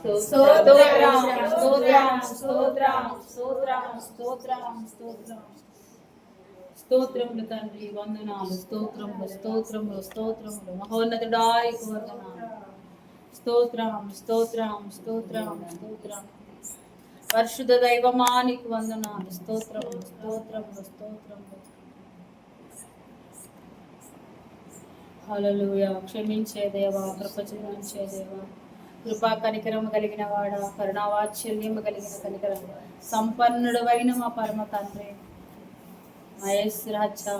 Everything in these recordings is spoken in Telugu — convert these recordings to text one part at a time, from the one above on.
స్తోత్రములు తండ్రి, వందనాలు. స్తోత్రములు స్తోత్రములు స్తోత్రములు. మహోన్నతుడాయికు వందనాలు. స్తోత్రం స్తోత్రం స్తోత్రం స్తోత్రం. పరిశుద్ధ దైవమానికి వందనాలు. స్తోత్రములు స్తోత్రములు స్తోత్రములు. హల్లెలూయా. క్షమించే దేవా, కృప చూపించే దేవా, కృపా కనికరము కలిగిన వాడా, కరుణావాత్సల్యము కలిగిన కనికరం సంపన్నుడవైన మా పరమ తండ్రి, మా యేసు రాజా,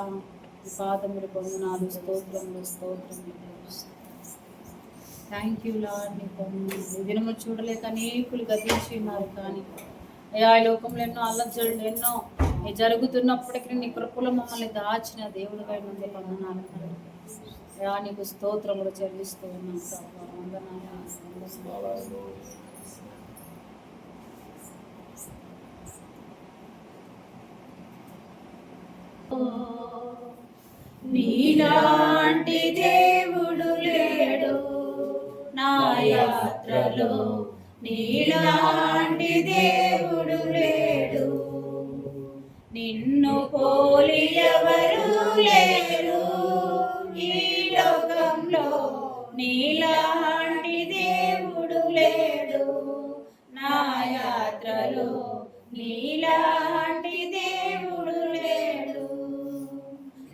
ఈ పాదములు వందనాలు. స్తోత్రములు స్తోత్రములు. Thank you lord. నీ వందనాలు. ఈ దినము చూడలేక అనేకులు గతించి ఉన్నారు, కానీ అయ్యా ఈ లోకంలో ఎన్నో అల్లజడులు ఎన్నో జరుగుతున్నప్పటికీ నీ కృపలో మమ్మల్ని దాచిన దేవుడిపై నుండి వందనాలు. అయ్యా నీకు స్తోత్రములు చెల్లిస్తూ ఉన్నాం ప్రభా. వందనాలు. నీలాంటి దేవుడు లేడు నా యాత్రలో, నీలాంటి దేవుడు లేడు, నిన్ను పోలి ఎవరు లేరు ఈ లోకంలో, నీలాంటి దేవుడు లేడు నా యాత్రలో, నీలాంటి దేవుడు లేడు.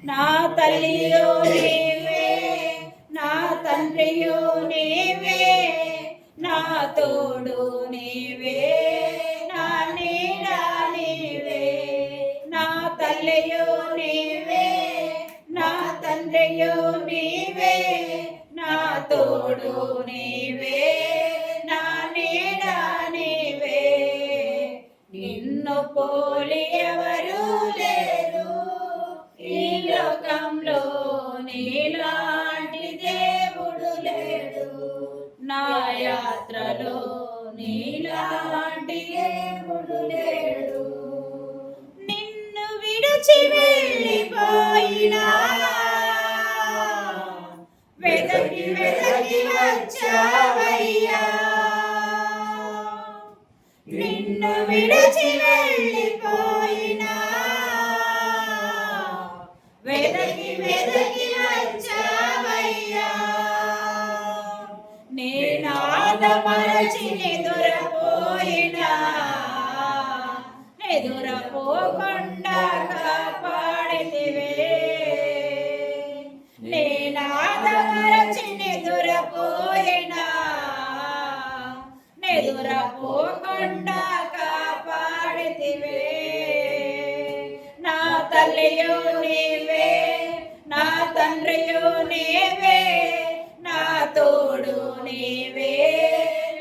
నా తల్లియో నీవే, నా తండ్రియో నీవే, నా తోడు నీవే, నా నీడ నీవే. నా తల్లియో నీవే, నా తండ్రియో నీవే, నా తోడు నీవే, నా నీడ నీవే. నిన్ను పోలి ఎవరు లేరు ఈ లోకంలో, నీలాంటి దేవుడు లేడు నా యాత్రలో, నీలాంటి దేవుడు లేడు. నిన్ను విడిచి వెళ్ళిపోయినా వెదకి వెదకి వచ్చావయ్యా, నిన్ను విడిచి వెళ్ళిపోయినా వెదకి వెదకి వచ్చావయ్యా. నేనాదమరచి నిదురపోయినా నిదురపోకుండా కాపాడితివే, నేనాదమరచి నిదురపోయినా నిదురపోకుండా కాపాడితివే. నా తల్లియో నీవే, నా తండ్రియో నీవే, నా తోడు నీవే,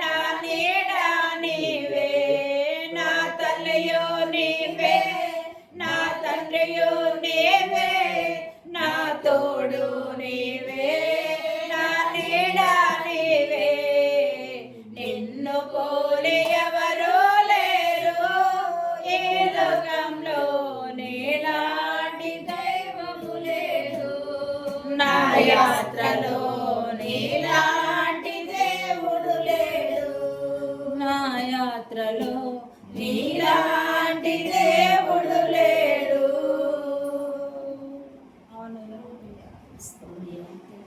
నా నీడ నీవే. నా తల్లియో నీవే, నా తండ్రియో నీవే, నా తోడు నీవే, నా నీడ నీవే. నిన్ను పోలి ఎవరు లేరు ఈ లోకంలో, నీలాంటి దైవము లేడు నా యాత్రలో, నీలాంటి దేవుడు లేడు నా యాత్రలో, నీలాంటి దేవుడు లేడు.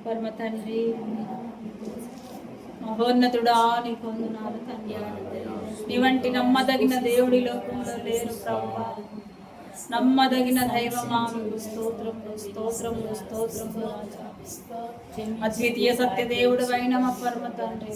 పరమ తండ్రి, మహోన్నతుడా నీకు వందనాలు తండ్రి. నీ వంటి నమ్మదగిన దేవుడి లోకంలో లేరు ప్రభువా. నమ్మదగిన దైవమా మీకు స్తోత్రములు స్తోత్రములు స్తోత్రములు రాజా. అద్వితీయ సత్య దేవుడు అయిన మా పరమ తండ్రి,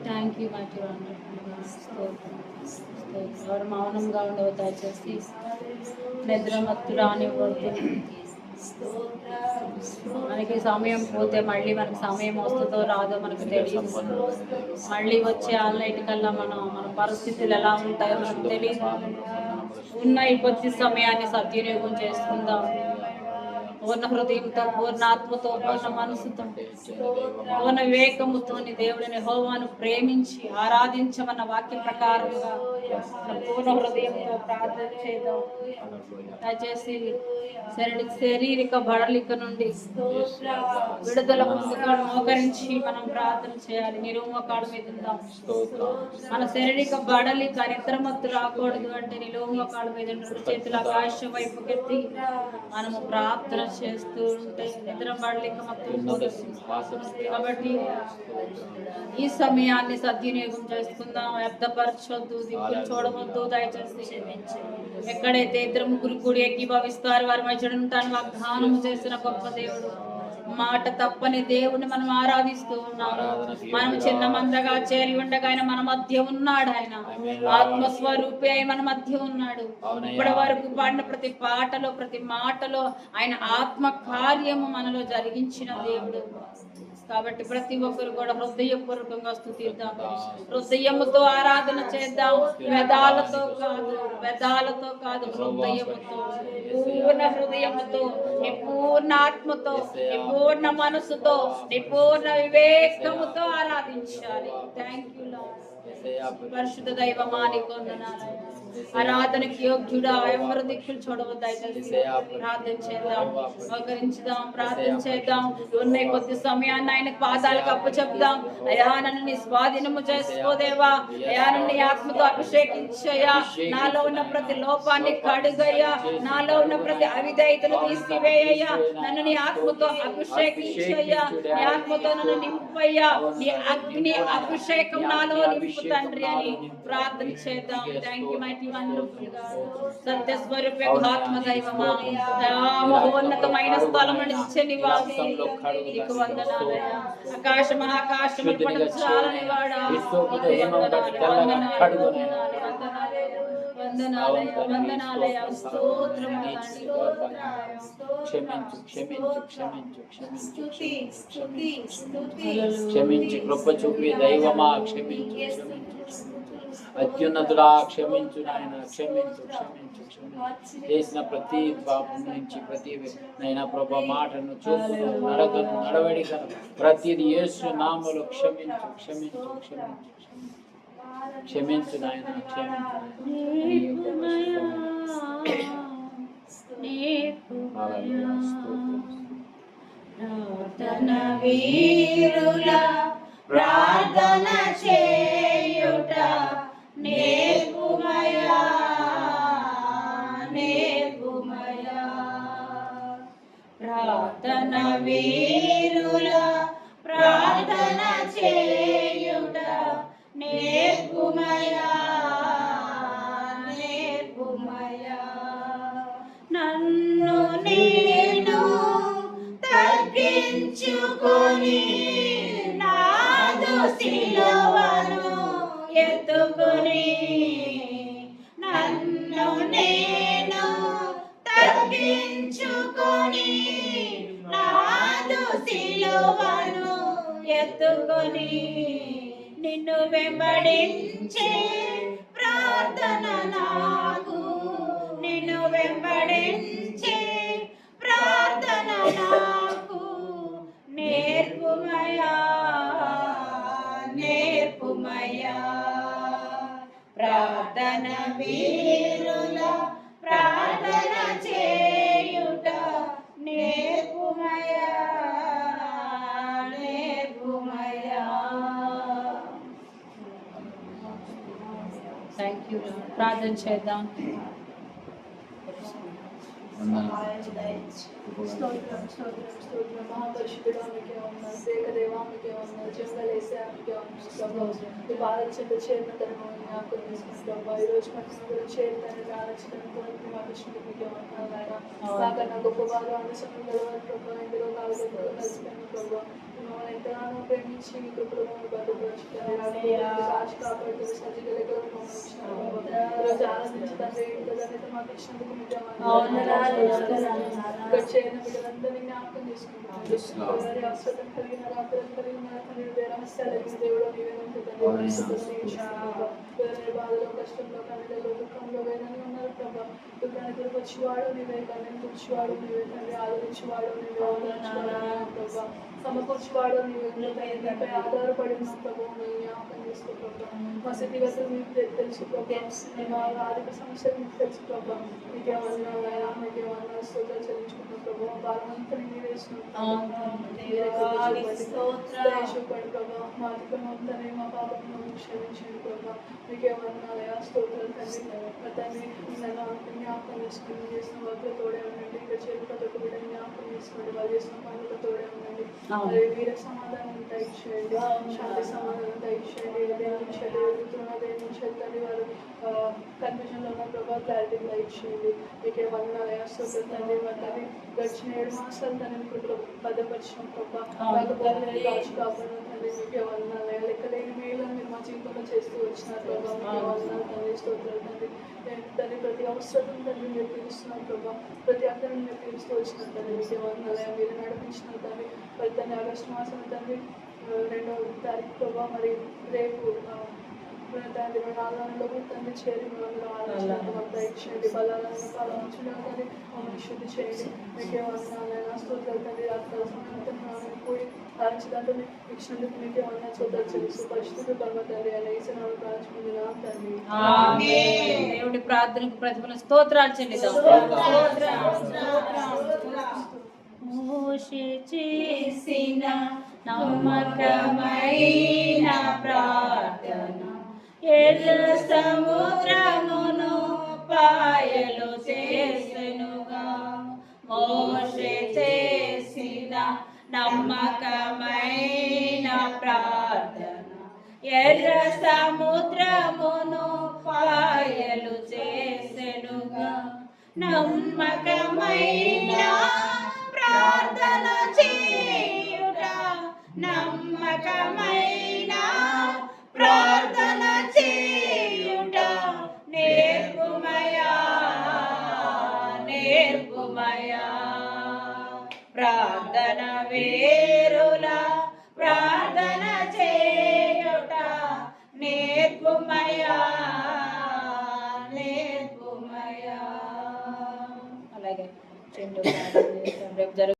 థ్యాంక్ యూ మాటి. ఎవరు మౌనంగా ఉండవు దయచేసి, నిద్రమత్తు రానివ్వద్దు. మనకి సమయం పోతే మళ్ళీ మనకి సమయం వస్తుందో రాదో మనకు తెలియదు. మళ్ళీ వచ్చే ఆన్లైన్ కల్లా మన పరిస్థితులు ఎలా ఉంటాయో మనకు తెలియదు. ఉన్న ఈ కొద్ది సమయాన్ని సద్వినియోగం చేసుకుందాం. పూర్ణ హృదయంతో, పూర్ణ ఆత్మతో, పూర్ణ మనసుతో, పూర్ణ వివేకముతో నీ దేవుడిని యెహోవాను ప్రేమించి ఆరాధించమన్న వాక్య ప్రకారంగా పూర్ణ హృదయంతో ప్రార్థన చేద్దాం. దయచేసి శారీరక బడలిక నుండి విడుదల పొందుకొని మోకరించి మనం ప్రార్థన చేయాలి. నిలువు కాళ్ళ మీద ఉందాం. మన శారీరక బడలిక నిద్రమత్తు రాకూడదు అంటే నిలువు కాళ్ళ మీద రెండు చేతుల ఆకాశం వైపు ఎత్తి మనము ప్రార్థన చేస్తూ ఉంటే నిద్ర బడలిక కాబట్టి ఈ సమయాన్ని సద్వినియోగం చేసుకుందాం. వ్యర్థపరచొద్దు, దిక్కులు చూడవద్దు. దయచేసి ఎక్కడైతే ఇద్దరు ముగ్గురు కూడి ఏకీభవిస్తారు వారి మధ్యను తాను వాగ్దానం చేసిన గొప్ప దేవుడు, మాట తప్పని దేవుడిని మనం ఆరాధిస్తూ ఉన్నాము. మనం చిన్న మందగా చేరి ఉండగా ఆయన మన మధ్య ఉన్నాడు. ఆయన ఆత్మస్వరూపి అయి మన మధ్య ఉన్నాడు. ఇప్పటి వరకు పాడిన ప్రతి పాటలో, ప్రతి మాటలో ఆయన ఆత్మ కార్యము మనలో జరిగించిన దేవుడు. కాబట్టి ప్రతి ఒక్కరు కూడా హృదయపూర్వకంగా స్తుతిద్దాం, హృదయముతో ఆరాధన చేద్దాం. వేదాలతో కాదు హృదయముతో, పూర్ణ హృదయముతో, నీ పూర్ణ ఆత్మతో, నీ పూర్ణ మనసుతో, నీ పూర్ణ వివేకముతో ఆరాధించాలి. Thank you lord. పరిశుద్ధ దైవమా నీకు వందనాలు. ఆరాధనకి యోగ్యుడా, ఎవరు దిక్కులు చూడవద్దు. ప్రార్థన చేద్దాం, మోకరించుదాం, ప్రార్థన చేద్దాం. ఉన్న కొద్ది సమయాన్ని ఆయన పాదాలకు అప్పచెప్దాం. అయా నన్ను నీ స్వాధీనము చేసుకోదేవా, అయా నన్ను నీ ఆత్మతో అభిషేకించయ్యా. నాలో ఉన్న ప్రతి లోపాన్ని కడుగయ్యా, నాలో ఉన్న ప్రతి అవిధేయతను తీసివేయ్యా. నన్ను నీ ఆత్మతో అభిషేకించయ్యా, నీ ఆత్మతో నన్ను నింపయ్యా. నీ అగ్ని అభిషేకం నాలో నింపు తండ్రి అని ప్రార్థన చేద్దాం. Thank you mighty wonderful God. సత్యస్వరూపే ఆత్మ దైవమా, మహోన్నతమైన స్థలం నిత్య నివాసి నీకు వందనాలయ్యా. ఆకాశ మహాకాశము పడచాలని వాడా, వందనాలయ స్తోత్రం. క్షమించి కృప చూపి దైవమా క్షమించు. అత్యున్నతుడా క్షమించు నాయన, క్షమించు. చేసిన ప్రతి పాపం నుంచి, ప్రతి నైనా ప్రభా మాటను, చూపును, నడకను, నడవడికను ప్రతిది యేసు నామములో క్షమించు నాయన, ప్రార్థన వీరుల ప్రార్థన చేయుట నేర్పుమయా. ప్రార్థన వీరుల ప్రార్థన చేయుట నేర్పుమయా. నన్ను నేను తగ్గించుకొని నాదు సిలువను ఎత్తుకొని, నన్ను నేను తగ్గించుకొని నాదు సిలువను ఎత్తుకొని, నిన్ను వెంబడించే ప్రార్థన నాకు, నిన్ను వెంబడించే ప్రార్థన నాకు నేర్పుమయా. ప్రార్థన వీరుల ప్రార్థన చేయుట నేర్పుమయా. Thank you. ప్రార్థన చేద్దాం. ఎంతగానో ప్రేమించి మీ కృపలో భద్రపరుచుకుని ఆనందించడానికి మాకు ఇచ్చినందుకు చేయని బిడ్డలందరినీ జ్ఞాపకం చేసుకుంటున్నాను. అవసరం కలిగిన రాత్రులు కలిగిన సమస్యలకి దేవుడు నీవేనంటే ఎవరైనా బాధలో కష్టంలో కన్నీళ్ళలో దుఃఖంలో వేదన ఉన్నారు ప్రభా. దుఃఖానికి వచ్చేవాడు నీవే, కన్నీళ్ళు తుడిచేవాడు నీవే తండ్రి, ఆదరించేవాడు నీవే, ఓదార్చేవాడు ప్రభా, సమకూర్చేవాడు నీవే. నీపై ఆధారపడి ఉన్న ప్రభావం జ్ఞాపకం చేసుకో ప్రభా. మా స్థితిగతులు మీకు తెలుసు ప్రభా, మా ఆర్థిక సమస్యలు మీకు తెలుసు ప్రభా. నీకేమన్నా నీకేమన్నా స్తోత్రాలు చెల్లించుకుంటున్నాం ప్రభా. బాలమంతా నీవే వేస్తున్నాం చూపండి ప్రభా. మా అధికమంతానే మా పాపను క్షమించండి ప్రభా. మీకేమన్నా స్తోత్రాలు తండ్రి. తండ్రి నన్ను జ్ఞాపకం చేసుకుని చేసిన వాళ్ళతో తోడే ఉండండి. ఇక్కడ చేరుకతో బిడ్డ జ్ఞాపకం చేసుకోండి. వాళ్ళు చేసిన పనులతో తోడే ఉండండి. మరి వీర సమాధానం దయచేయండి, శాంతి సమాధానం దయచేయండి. దేని నుంచి ఎదుగుతున్నా దేని నుంచి తండ్రి వారు కన్ఫ్యూజన్లో ఉన్న ప్రభావ క్లారిటీ దయచేయండి. మీకే వందనాలయ స్తోత్రం తండ్రి. మరి తండ్రి గడిచిన 7 మాసాలు తండ్రి మీకు భద్రపరిచిన ప్రభావ కాచి కాపాడిన తండ్రి. మీకే వందనాలయ లెక్కలేని మేలను మీరు మా జీవితంలో చేస్తూ వచ్చిన ప్రభావ. మీకే వందనాలు తండ్రి, స్తోత్రాలు తండ్రి. తండ్రి ప్రతి అవసరం తండ్రి మీరు తీరుస్తున్నారు ప్రభావ. ప్రతి అక్కడిని మీరు తీరుస్తూ వచ్చిన తండ్రి. మీకే వందనాలయ మీరు నడిపించిన తండ్రి. మరి తండ్రి ఆగస్టు మాసం తండ్రి 2వ తారీఖు ప్రభావ. మరి రేపు తండ్రి 4 నెలలు తండ్రి చేరి మేము ఆలోచన దయచేయండి. బలాలను పాలించడం తండ్రి మమ్మల్ని శుద్ధి చేయండి. మీకే వందనాలైనా స్తోత్రాలు తండ్రి. రాత్రి సమయంలో కూడి ఆలోచనతో ఇచ్చినందుకు మీకే వందనాలు స్తోత్రాలు చెల్లిస్తూ పరిస్థితులు బలవ తండ్రి అని ఈశ్వరాలు ప్రార్థించుకుంటున్నాం తండ్రి. దేవుడి ప్రార్థనకు ప్రతిఫలం స్తోత్రాలు చెల్లిద్దాం. మోషే చేసిన నమ్మకమైన ప్రార్థన ఎర్ర సముద్రమును పాయలు చేసెనుగా. మోషే చేసిన నమ్మకమైన ప్రార్థన ఎర్ర సముద్రమును పాయలు చేసెనుగా. నమ్మకమైన ప్రార్థన చేయుట, నమ్మకమైన ప్రార్థన చేయుట నేర్పుమయా, నేర్పుమయా. ప్రార్థన వేరులా ప్రార్థన చేయుట నేర్పుమయా, నేర్పుమయా. అలాగే